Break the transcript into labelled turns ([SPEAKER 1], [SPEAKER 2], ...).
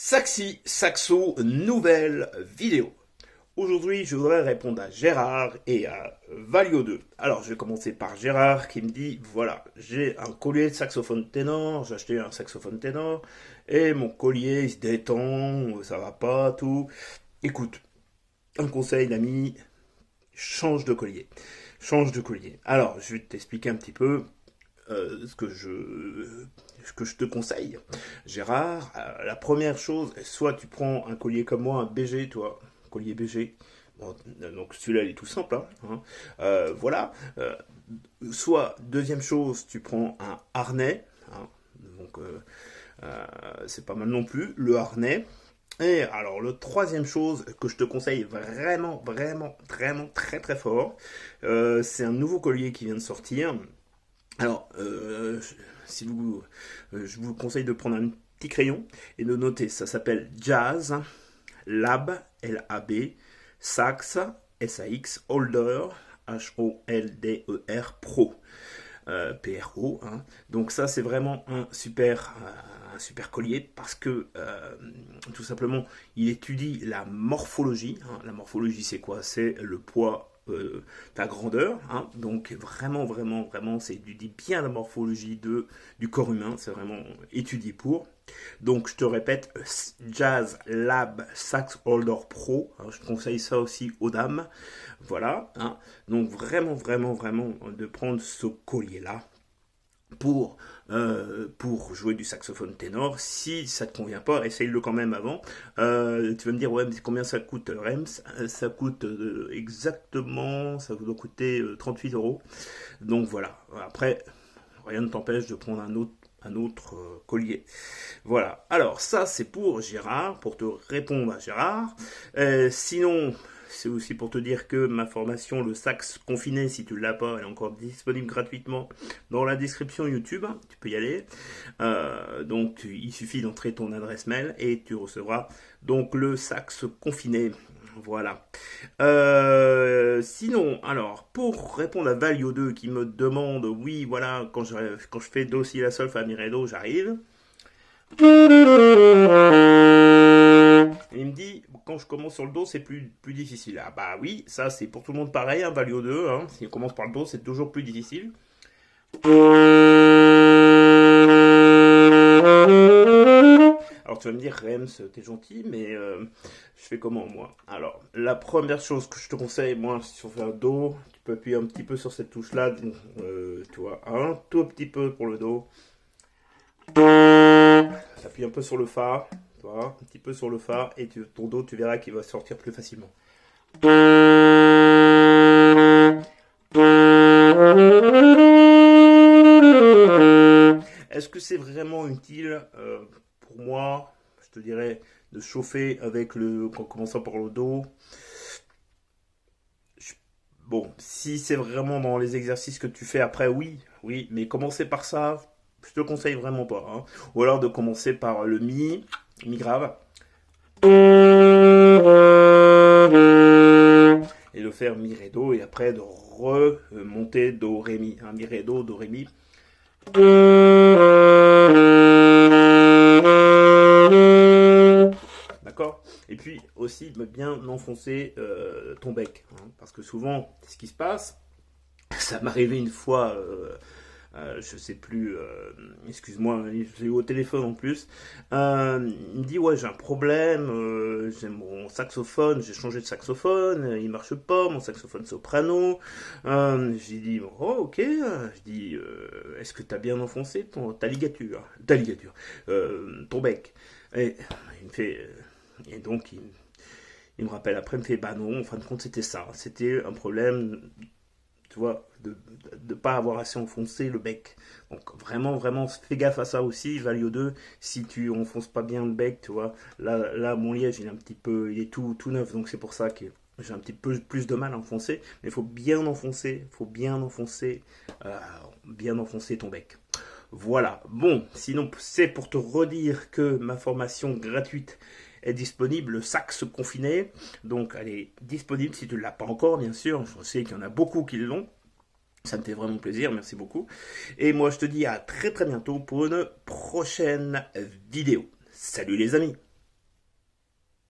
[SPEAKER 1] Saxi Saxo, nouvelle vidéo. Aujourd'hui, je voudrais répondre à Gérard et à Valio 2. Alors, je vais commencer par Gérard qui me dit, voilà, j'ai un collier de saxophone ténor, j'ai acheté un saxophone ténor, et mon collier, il se détend, ça va pas, tout. Écoute, un conseil d'ami, change de collier. Change de collier. Alors, je vais t'expliquer un petit peu ce que je te conseille. Gérard, la première chose, soit tu prends un collier comme moi, un BG, toi, collier BG. Bon, donc celui-là, il est tout simple. Voilà. Soit, deuxième chose, tu prends un harnais. Hein. Donc, c'est pas mal non plus, le harnais. Et alors, le troisième chose que je te conseille vraiment, vraiment, vraiment très très fort, c'est un nouveau collier qui vient de sortir. Alors, si vous, je vous conseille de prendre un petit crayon et de noter. Ça s'appelle Jazz Lab, Lab, Sax, Sax, Holder, Holder Pro, Pro. Hein. Donc ça, c'est vraiment un super collier parce que tout simplement, il étudie la morphologie. Hein. La morphologie, c'est quoi? C'est le poids, ta grandeur, hein. Donc vraiment, vraiment, vraiment, c'est étudié bien la morphologie du corps humain, c'est vraiment étudié pour. Donc je te répète, Jazz Lab Sax Holder Pro, hein, je conseille ça aussi aux dames, voilà, hein. Donc vraiment, vraiment, vraiment de prendre ce collier-là pour jouer du saxophone ténor. Si ça ne te convient pas, essaye-le quand même avant. Tu vas me dire, ouais, mais combien ça coûte, Rems? Ça coûte exactement, ça doit coûter 38 euros. Donc voilà, après, rien ne t'empêche de prendre un autre collier. Voilà, alors ça c'est pour Gérard, pour te répondre à Gérard. Sinon, c'est aussi pour te dire que ma formation, le sax confiné, si tu ne l'as pas, elle est encore disponible gratuitement dans la description YouTube. Tu peux y aller. Donc, il suffit d'entrer ton adresse mail et tu recevras donc le sax confiné. Voilà. Sinon, alors, pour répondre à Valio 2 qui me demande, oui, voilà, quand je fais Do, Si, La, Sol, Fa, Mi, Ré, Do, j'arrive. Il me dit, quand je commence sur le Do, c'est plus difficile. Ah bah oui, ça c'est pour tout le monde pareil, hein, Valio 2. Hein. Si on commence par le Do, c'est toujours plus difficile. Alors tu vas me dire, Rems, t'es gentil, mais je fais comment moi? Alors, la première chose que je te conseille, moi, si tu fais un Do, tu peux appuyer un petit peu sur cette touche-là, tu vois, un tout petit peu pour le Do. Appuie un peu sur le Fa, tu vois, un petit peu sur le Fa, et ton Do, tu verras qu'il va sortir plus facilement. Est-ce que c'est vraiment utile pour moi? Je te dirais de chauffer en commençant par le Do. Bon, si c'est vraiment dans les exercices que tu fais après, oui, oui, mais commencer par ça, je te conseille vraiment pas. Hein. Ou alors de commencer par le mi grave, et de faire mi ré do, et après de remonter do ré mi, hein, mi ré do ré mi. D'accord. Et puis aussi de bien enfoncer ton bec, hein, parce que souvent, ce qui se passe, ça m'est arrivé une fois, je sais plus, excuse-moi, j'ai eu au téléphone en plus. Il me dit, ouais, j'ai un problème, j'ai mon saxophone, j'ai changé de saxophone, il marche pas, mon saxophone soprano. J'ai dit, oh, ok, je dis, est-ce que t'as bien enfoncé ta ligature, ton bec? Et il me fait, et donc il me rappelle après, il me fait, bah non, en fin de compte, c'était ça, c'était un problème, tu vois, de ne pas avoir assez enfoncé le bec. Donc vraiment, vraiment, fais gaffe à ça aussi, Valio 2, si tu enfonces pas bien le bec, tu vois, là mon liège, il est tout neuf, donc c'est pour ça que j'ai un petit peu plus de mal à enfoncer, mais il faut bien enfoncer, bien enfoncer ton bec. Voilà, bon, sinon c'est pour te redire que ma formation gratuite est disponible, le sax confiné, donc elle est disponible si tu ne l'as pas encore, bien sûr, je sais qu'il y en a beaucoup qui l'ont, ça me fait vraiment plaisir, merci beaucoup, et moi je te dis à très très bientôt pour une prochaine vidéo. Salut les amis!